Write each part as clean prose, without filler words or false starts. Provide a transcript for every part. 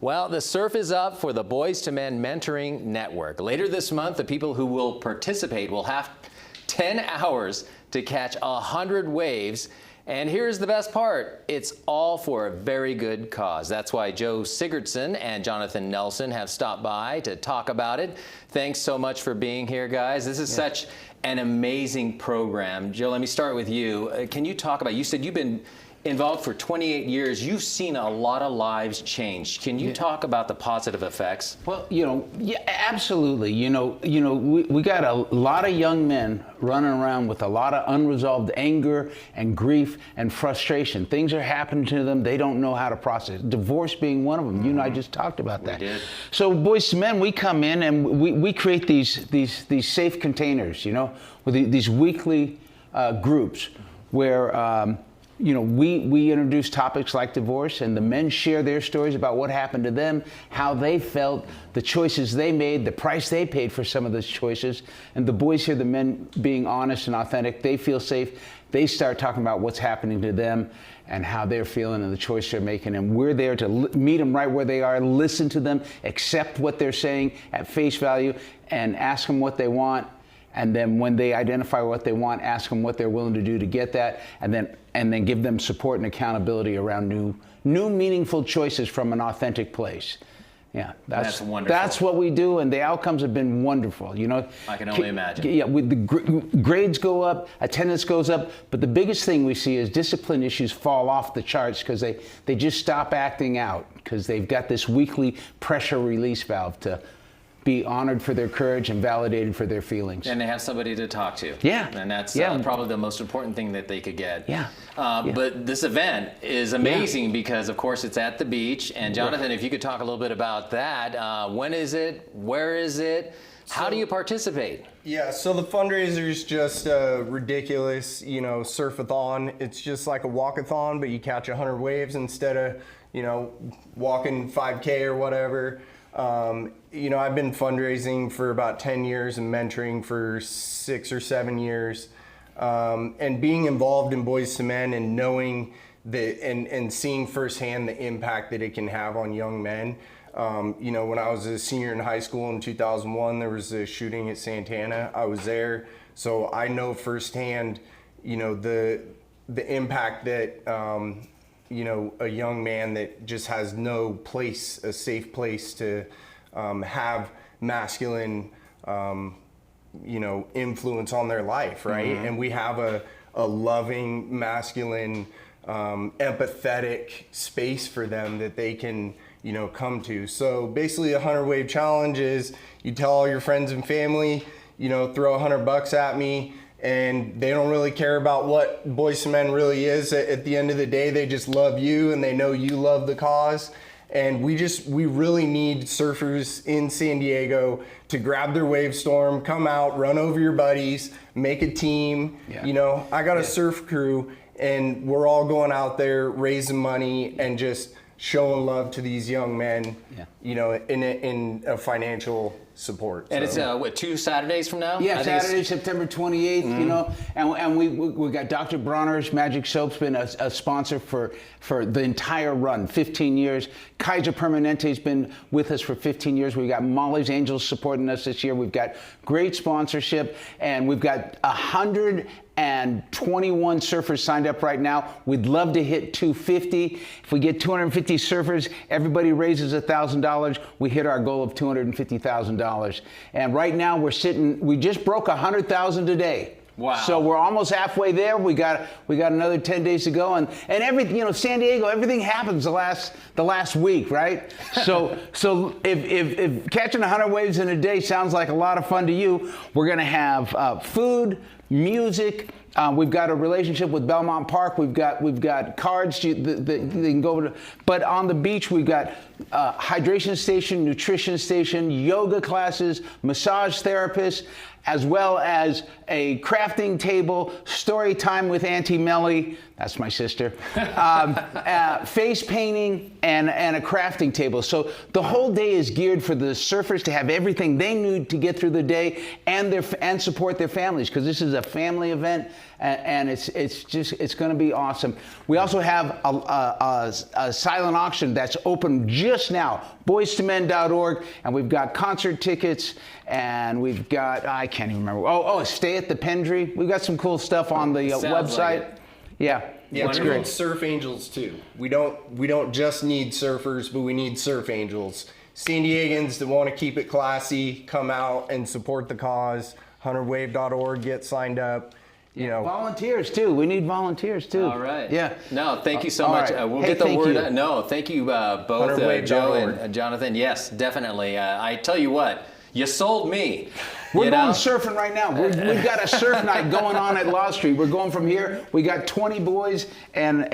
Well, the surf is up for the Boys to Men Mentoring Network. Later this month, the people who will participate will have 10 hours to catch 100 waves. And here's the best part. It's all for a very good cause. That's why Joe Sigurdson and Jonathan Nelson have stopped by to talk about it. Thanks so much for being here, guys. This is such an amazing program. Joe, let me start with you. Can you talk about, you said you've been involved for 28 years. You've seen a lot of lives change. Can you talk about the positive effects? Well, yeah, absolutely. We got a lot of young men running around with a lot of unresolved anger and grief and frustration. Things are happening to them. They don't know how to process. Divorce being one of them. You and I just talked about that. We did. So Boys to Men, we come in and we create these safe containers, with these weekly groups where we introduce topics like divorce, and the men share their stories about what happened to them, how they felt, the choices they made, the price they paid for some of those choices. And the boys hear the men being honest and authentic. They feel safe. They start talking about what's happening to them and how they're feeling and the choice they're making. And we're there to meet them right where they are, listen to them, accept what they're saying at face value, and ask them what they want. And then when they identify what they want, ask them what they're willing to do to get that, and then give them support and accountability around new meaningful choices from an authentic place. Yeah, that's wonderful. That's what we do, and the outcomes have been wonderful. I can only imagine. Yeah, with the grades go up, attendance goes up, but the biggest thing we see is discipline issues fall off the charts because they just stop acting out because they've got this weekly pressure release valve to be honored for their courage and validated for their feelings. And they have somebody to talk to. Yeah. And that's probably the most important thing that they could get. Yeah. But this event is amazing because, of course, it's at the beach. And Jonathan, if you could talk a little bit about that. When is it? Where is it? How do you participate? Yeah, so the fundraiser is just ridiculous, surfathon. It's just like a walkathon, but you catch 100 waves instead of, walking 5K or whatever. I've been fundraising for about 10 years and mentoring for 6 or 7 years. And being involved in Boys to Men and knowing and seeing firsthand the impact that it can have on young men. When I was a senior in high school in 2001, there was a shooting at Santana. I was there, so I know firsthand, the impact that, a young man that just has no place, a safe place to have masculine, influence on their life, right? Mm-hmm. And we have a loving, masculine, empathetic space for them that they can, come to. So basically, 100 Wave Challenge is you tell all your friends and family, throw $100 at me. And they don't really care about what Boys to Men really is. At the end of the day, they just love you and they know you love the cause. And we really need surfers in San Diego to grab their wave storm, come out, run over your buddies, make a team. Yeah. I got a surf crew and we're all going out there raising money and just showing love to these young men, in a financial support. And it's 2 Saturdays from now? Yeah, Saturday, September 28th, and we got Dr. Bronner's Magic Soap's been a sponsor for the entire run, 15 years. Kaiser Permanente's been with us for 15 years. We've got Molly's Angels supporting us this year. We've got great sponsorship, and we've got 121 surfers signed up right now. We'd love to hit 250. If we get 250 surfers, everybody raises $1,000. We hit our goal of $250,000. And right now we just broke 100,000 today. Wow. So we're almost halfway there. We got another 10 days to go, and everything, San Diego, everything happens the last week, right? So if catching 100 waves in a day sounds like a lot of fun to you, we're gonna have food, music. We've got a relationship with Belmont Park. We've got cards that they can go to. But on the beach, we've got hydration station, nutrition station, yoga classes, massage therapists, as well as a crafting table, story time with Auntie Melly, that's my sister, face painting, and a crafting table. So the whole day is geared for the surfers to have everything they need to get through the day and support their families, because this is a family event. and it's going to be awesome. We also have a silent auction that's open just now, boystomen.org, and we've got concert tickets, and we've got, I can't even remember. Oh, Stay at the Pendry. We've got some cool stuff on the website. Like it. Yeah, we need surf angels too. We don't just need surfers, but we need surf angels. San Diegans that want to keep it classy, come out and support the cause. 100wave.org, get signed up. You know, volunteers too. We need volunteers too. All right. Yeah. No, thank you so much. Right. We'll Hey, get the thank word. you. No, thank you both, Joe and Jonathan. Yes, definitely. I tell you what, you sold me. We're going surfing right now. We've got a surf night going on at Law Street. We're going from here. We got 20 boys and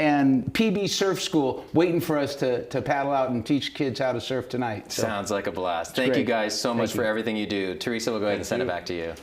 PB Surf School waiting for us to paddle out and teach kids how to surf tonight. So. Sounds like a blast. Thank you guys so much for everything you do. Teresa, we'll go ahead and send it back to you.